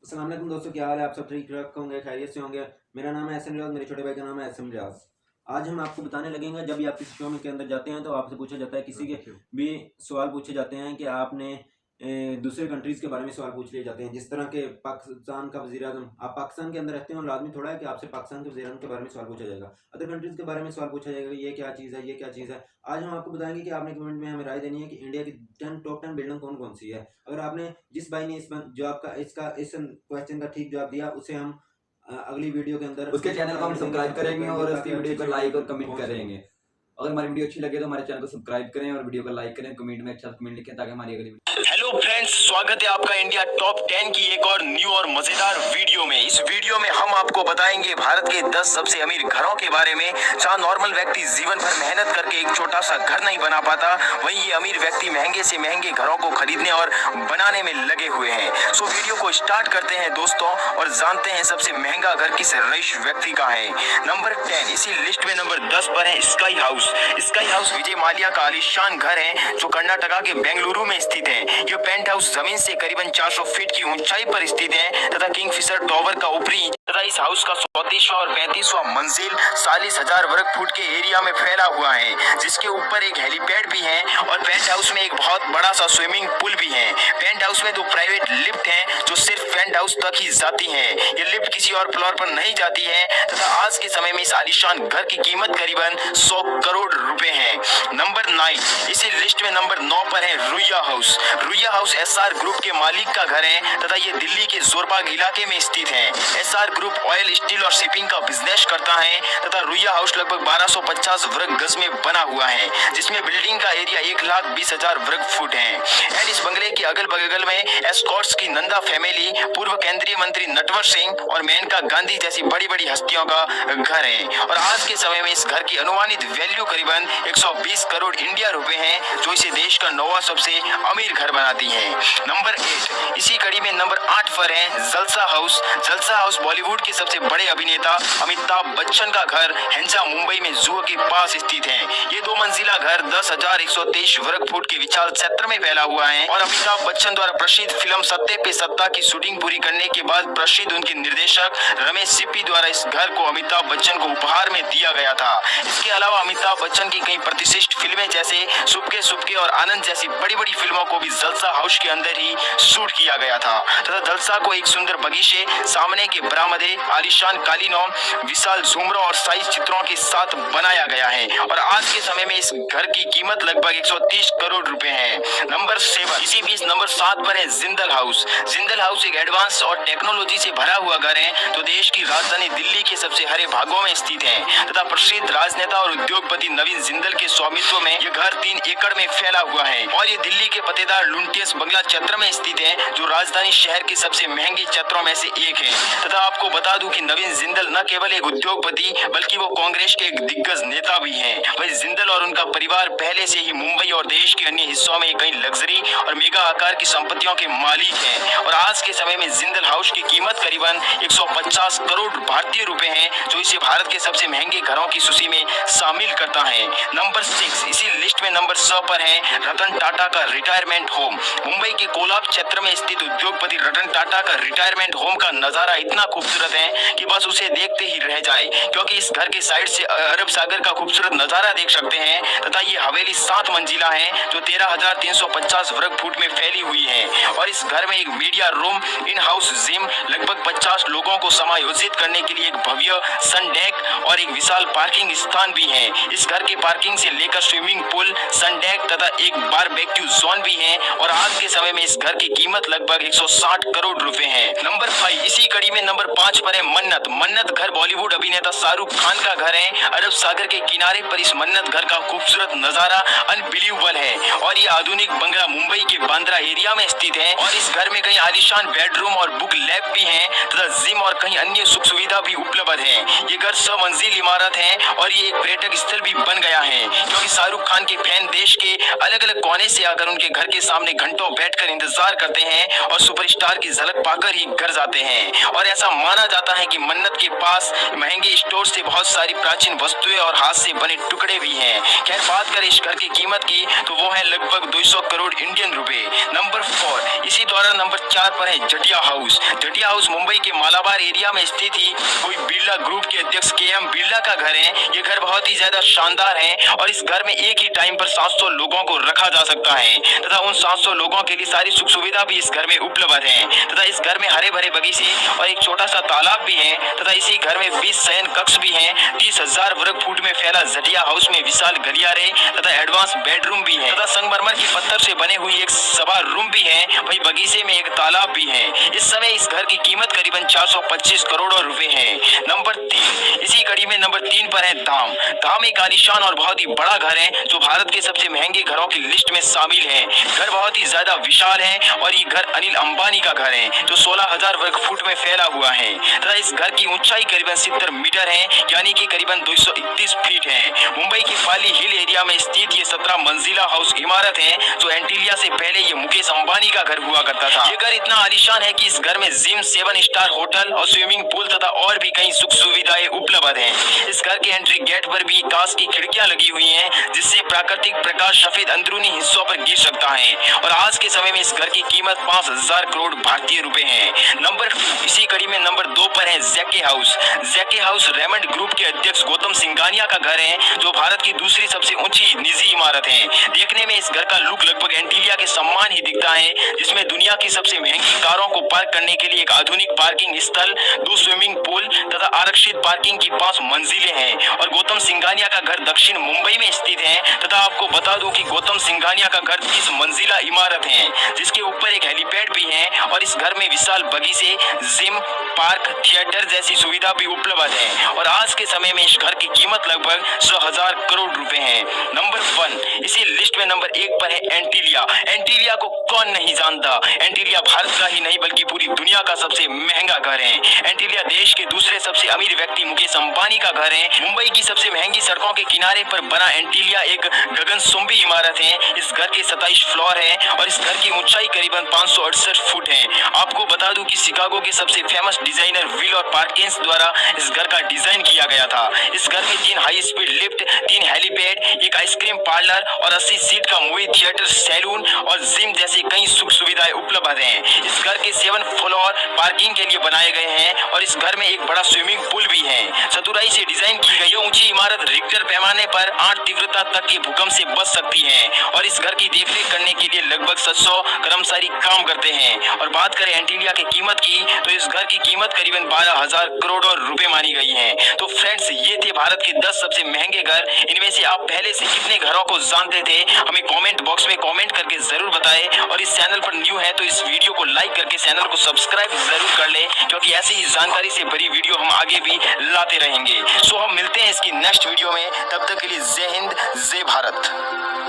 अस्सलाम वालेकुम दोस्तों, क्या हाल है? आप सब ठीक ठाक होंगे, खैरियत से होंगे। मेरा नाम है एहसन रियाज, मेरे छोटे भाई का नाम है एहसन रियाज। आज हम आपको बताने लगेंगे, जब भी आप किसी शो में के अंदर जाते हैं तो आपसे पूछा जाता है, किसी के भी सवाल पूछे जाते हैं कि आपने दूसरे कंट्रीज़ के बारे में सवाल पूछ लिए जाते हैं। जिस तरह के पाकिस्तान का वज़ीर-ए-आज़म, आप पाकिस्तान के अंदर रहते हैं और लाज़मी थोड़ा है कि आपसे पाकिस्तान के वज़ीर-ए-आज़म के बारे में सवाल पूछा जाएगा। अदर कंट्रीज़ के बारे में सवाल पूछा जाएगा, ये क्या चीज़ है, ये क्या चीज़ है। आज हम आपको बताएँगे कि आपने कमेंट में हमें राय देनी है कि इंडिया की टॉप 10 बिल्डिंग कौन-कौन सी है। अगर आपने जिस भाई ने इस क्वेश्चन का ठीक जवाब दिया, उसे हम अगली वीडियो के अंदर उसके चैनल को हम सब्सक्राइब करेंगे और उसकी वीडियो को लाइक और कमेंट करेंगे। अगर हमारी वीडियो अच्छी लगे तो हमारे चैनल को सब्सक्राइब करें और वीडियो को लाइक करें, कमेंट में अच्छा कमेंट लिखें ताकि हमारी अगली हेलो फ्रेंड्स, स्वागत है आपका इंडिया टॉप 10 की एक और न्यू और मजेदार वीडियो में। इस वीडियो में हम आपको बताएंगे भारत के 10 सबसे अमीर घरों के बारे में। जहां नॉर्मल व्यक्ति जीवन भर मेहनत करके एक छोटा सा घर नहीं बना पाता, वहीं ये अमीर व्यक्ति महंगे से महंगे घरों को खरीदने और बनाने में लगे हुए हैं। सो वीडियो को स्टार्ट करते हैं दोस्तों और जानते हैं सबसे महंगा घर किस रईस व्यक्ति का है। नंबर 10, इसी लिस्ट में नंबर 10 पर है sky house. Sky house Vijay Mallya का आलीशान घर है जो कर्नाटका के बेंगलुरु में स्थित है। यह पेंट हाउस जमीन से करीबन 400 फीट की ऊंचाई पर स्थित है तथा किंगफिशर टॉवर का ऊपरी तथा इस हाउस का 34वां और 35वां मंजिल 40,000 वर्ग फुट के एरिया में फैला हुआ है, जिसके ऊपर एक हेलीपैड भी है और पेंट हाउस में एक बहुत बड़ा सा स्विमिंग पूल भी है। पेंट हाउस में 2 प्राइवेट लिफ्ट हैं जो सिर्फ पेंट हाउस तक ही जाती हैं। ये लिफ्ट किसी और फ्लोर पर नहीं जाती है तथा आज के समय में इस आलीशान घर की कीमत करीबन 100 करोड़ रुपए है। नंबर 9, इसी लिस्ट में नंबर 9 पर है Ruia house. Ruia house SR group के मालिक का घर है तथा ये दिल्ली के जोरबाग इलाके में स्थित है। एसआर ग्रुप ऑयल, स्टील और शिपिंग का बिजनेस करता है तथा रुइया हाउस लगभग 1250 वर्ग गज में बना हुआ है, जिसमें बिल्डिंग का एरिया 1,20,000 वर्ग फुट है। एंड इस बंगले के अगल बगल में एस्कॉर्ट्स की नंदा फैमिली, पूर्व केंद्रीय मंत्री नटवर सिंह और मेनका गांधी जैसी बड़ी बड़ी हस्तियों का घर है। और आज के समय में इस घर की अनुमानित वैल्यू करीबन 120 करोड़ इंडिया रुपए है, जो इसे देश का 9वां सबसे अमीर घर बनाती है। नंबर 8, इसी कड़ी में नंबर 8 पर है जलसा हाउस। जलसा हाउस बॉलीवुड के सबसे बड़े अभिनेता अमिताभ बच्चन का घर हेंजा मुंबई में जुहू के पास स्थित है। ये 2 मंजिला घर 10,123 वर्ग फुट के विशाल क्षेत्र में फैला हुआ है और अमिताभ बच्चन द्वारा प्रसिद्ध फिल्म सत्ते पे सत्ता की शूटिंग पूरी करने के बाद प्रसिद्ध उनके निर्देशक रमेश सिप्पी द्वारा इस घर को अमिताभ बच्चन को उपहार में दिया गया था। इसके अलावा अमिताभ बच्चन की कई प्रतिष्ठित फिल्में जैसे सुबके सुबके और आनंद जैसी बड़ी बड़ी फिल्मों को भी जलसा हाउस के अंदर ही शूट किया गया था तथा जलसा को एक सुंदर बगीचे, सामने के बरामदे, आलीशान कालीनों, विशाल झूमरों और साइज चित्रों के साथ बनाया गया है और आज के समय में इस घर की कीमत लगभग 130 करोड़ रुपए है। नंबर 7, इसी बीच नंबर 7 पर है जिंदल हाउस। जिंदल हाउस एक एडवांस और टेक्नोलॉजी से भरा हुआ घर है जो देश की राजधानी दिल्ली के सबसे हरे भागों में स्थित है तथा प्रसिद्ध राजनेता और उद्योगपति नवीन जिंदल के स्वामित्व में यह घर 3 एकड़ में फैला हुआ है और ये दिल्ली के पतेदार लुंटियस बंगला क्षेत्र में स्थित है, जो राजधानी शहर के सबसे महंगे क्षेत्रों में से एक है। तथा आपको बता दूं कि नवीन जिंदल न केवल एक उद्योगपति बल्कि वो कांग्रेस के एक दिग्गज नेता भी हैं। वही जिंदल और उनका परिवार पहले से ही मुंबई और देश के अन्य हिस्सों में कई लग्जरी और मेगा आकार की संपत्तियों के मालिक हैं और आज के समय में जिंदल हाउस की कीमत करीबन 150 करोड़ भारतीय रुपए है, जो इसे भारत के सबसे महंगे घरों की सूची में शामिल करता है। नंबर 6, इसी लिस्ट में नंबर 6 पर है रतन टाटा का रिटायरमेंट होम। मुंबई के कोलाब क्षेत्र में स्थित उद्योगपति रतन टाटा का रिटायरमेंट होम का नजारा इतना खूबसूरत है कि बस उसे देखते ही रह जाए, क्योंकि इस घर के साइड से अरब सागर का खूबसूरत नजारा देख सकते हैं तथा ये हवेली 7 मंजिला है जो 13,350 वर्ग फुट में फैली हुई है और इस घर में एक media room, in house gym, लगभग 50 लोगों को समायोजित करने के लिए एक भव्य सन डेक और एक विशाल पार्किंग स्थान भी है। इस घर के पार्किंग से लेकर स्विमिंग पूल, सन डेक तथा एक बारबेक्यू जोन भी है और आज के समय में इस घर की कीमत लगभग 160 करोड़ रुपए है। नंबर 5, इसी कड़ी में नंबर 5 पर है मन्नत। मन्नत घर बॉलीवुड अभिनेता शाहरुख खान का घर है। अरब सागर के किनारे पर इस मन्नत घर का खूबसूरत नजारा अनबिलीवेबल है और ये आधुनिक बंगला मुंबई के बांद्रा एरिया में स्थित है और इस घर में कई आलीशान बेडरूम और बुक लैब भी है तथा जिम और कई अन्य सुख सुविधा भी उपलब्ध है। ये घर 100 मंजिल इमारत है और ये एक पर्यटक स्थल भी बन गया है, क्योंकि शाहरुख खान के फैन देश के अलग अलग कोने से आकर उनके घर के सामने घंटों बैठकर इंतजार करते हैं और सुपरस्टार की झलक पाकर ही घर जाते हैं। और ऐसा माना जाता है कि मन्नत के पास महंगे स्टोर से बहुत सारी प्राचीन वस्तुएं और हाथ से बने टुकड़े भी हैं। खैर, बात करें इस घर की कीमत की तो वो है लगभग 200 करोड़ इंडियन रुपए। नंबर 4, इसी दौरान नंबर 4 पर है जटिया जटिया हाउस मुंबई के मालाबार एरिया में स्थित ही कोई बिरला ग्रुप के अध्यक्ष KM बिरला का घर है। ये घर बहुत ही ज्यादा शानदार है और इस घर में एक ही टाइम पर 700 लोगों को रखा जा सकता है तथा उन 700 लोगों के लिए सारी सुख सुविधा भी इस घर में उपलब्ध है तथा इस घर में हरे भरे बगीचे और एक छोटा सा तालाब भी है तथा इसी घर में 20 शयन कक्ष भी हैं। 30,000 वर्ग फुट में फैला जटिया हाउस में विशाल गलियारे तथा एडवांस बेडरूम भी है तथा संगमरमर की पत्थर से बने हुई एक सभा रूम भी है। वही बगीचे में एक तालाब भी है। इस समय इस घर की कीमत करीबन 425 करोड़ रुपए है। नंबर 3, इसी कड़ी में नंबर 3 पर है धाम एक आलीशान और बहुत ही बड़ा घर है जो भारत के सबसे महंगे घरों की लिस्ट में शामिल है। घर बहुत ही ज्यादा विशाल है और ये घर अनिल अंबानी का घर है जो 16,000 वर्ग फुट में फैला हुआ है तथा इस घर की ऊंचाई करीबन 70 मीटर है यानी कि करीबन 231 फीट है। मुंबई की पाली हिल एरिया में स्थित ये 17 मंजिला हाउस इमारत है जो एंटीलिया से पहले ये मुकेश अंबानी का घर हुआ करता था। ये घर इतना आलीशान है कि इस घर में जिम, 7 स्टार होटल और स्विमिंग पूल तथा और भी कई सुख सुविधाएं उपलब्ध हैं। इस घर के एंट्री गेट पर भी कांच की खिड़कियां लगी हुई हैं जिससे प्राकृतिक प्रकाश सफेद अंदरूनी हिस्सों पर गिर सकता है और आज के समय में इस घर की कीमत 5,000 करोड़ भारतीय रुपए है। नंबर 2, इसी कड़ी में नंबर 2 पर है जेके हाउस रेमंड ग्रुप के अध्यक्ष गौतम सिंघानिया का घर है जो भारत की दूसरी सबसे ऊंची निजी इमारत है। देखने में इस घर का लुक लगभग एंटीलिया के समान ही दिखता है जिसमें दुनिया की सबसे महंगी कारों को पार्क करने के लिए एक आधुनिक पार्किंग स्थल, 2 स्विमिंग पूल तथा आरक्षित पार्किंग की 5 मंजिलें हैं और गौतम सिंघानिया का घर दक्षिण मुंबई में स्थित है तथा आपको बता दूं कि गौतम सिंघानिया का घर 30 मंजिला इमारत है जिसके ऊपर एक हेलीपैड भी है और इस घर में विशाल बगीचे, जिम, पार्क, थिएटर जैसी सुविधा भी उपलब्ध है और आज के समय में इस घर की कीमत लगभग 100,000 करोड़ रुपए है। नंबर 1, इसी लिस्ट में नंबर 1 पर है एंटीलिया को कौन नहीं जानता। एंटीलिया भारत का ही नहीं बल्कि पूरी दुनिया का सबसे महंगा घर है। एंटीलिया देश के दूसरे सबसे अमीर व्यक्ति मुकेश अंबानी का घर है। मुंबई की सबसे महंगी सड़कों के किनारे पर बना एंटीलिया एक गगनचुंबी इमारत है। इस घर के 27 फ्लोर है और इस घर की ऊंचाई करीबन 568 फुट है। आपको बता दूं कि शिकागो के सबसे फेमस डिजाइनर विल और पार्किंस द्वारा इस घर का डिजाइन किया गया था। इस घर में 3 हाई स्पीड लिफ्ट, 3 हेलीपैड, एक आइसक्रीम पार्लर और 80 सीट का मूवी थिएटर, सैलून और जिम जैसी कई सुख सुविधाएं उपलब्ध हैं। इस घर के 7 फ्लोर पार्किंग के लिए बनाए गए हैं और इस घर में एक बड़ा स्विमिंग पूल भी है। चतुराई से डिजाइन की गई ऊंची इमारत रिक्टर पैमाने पर 8 तीव्रता तक के भूकंप से बच सकती है और इस घर की देखरेख करने के लिए लगभग 700 कर्मचारी काम करते हैं। और बात करें एंटीलिया की कीमत की तो इस घर की कीमत करीबन 12,000 करोड़ रुपए मानी गई है। तो फ्रेंड्स, ये थे भारत के 10 सबसे महंगे घर। इनमें से आप पहले से कितने घरों को जानते थे हमें कमेंट बॉक्स में कमेंट करके जरूर बताएं और इस चैनल पर न्यू है तो इस वीडियो को लाइक करके चैनल को सब्सक्राइब जरूर कर ले क्योंकि ऐसी ही जानकारी से भरी वीडियो हम आगे भी लाते रहेंगे। सो हम मिलते हैं इसकी नेक्स्ट वीडियो में, तब तक के लिए जय हिंद, जय भारत।